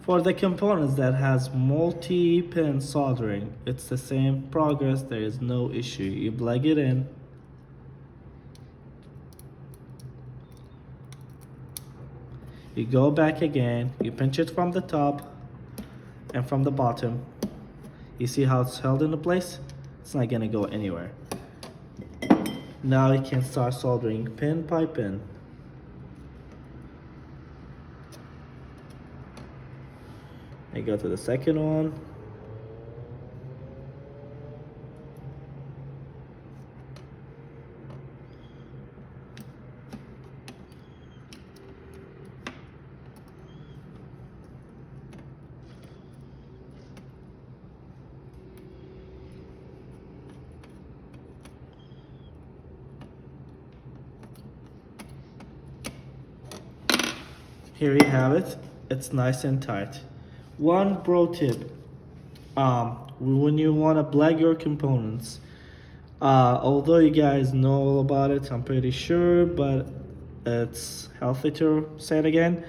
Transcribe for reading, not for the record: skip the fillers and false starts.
For the components that has multi-pin soldering, it's the same progress, there is no issue. You plug it in. You go back again, you pinch it from the top and from the bottom. You see how it's held into place? It's not gonna go anywhere. Now you can start soldering pin by pin. I go to the second one. Here you have it. It's nice and tight. One pro tip, when you want to plug your components, although you guys know all about it, I'm pretty sure, but it's healthy to say it again.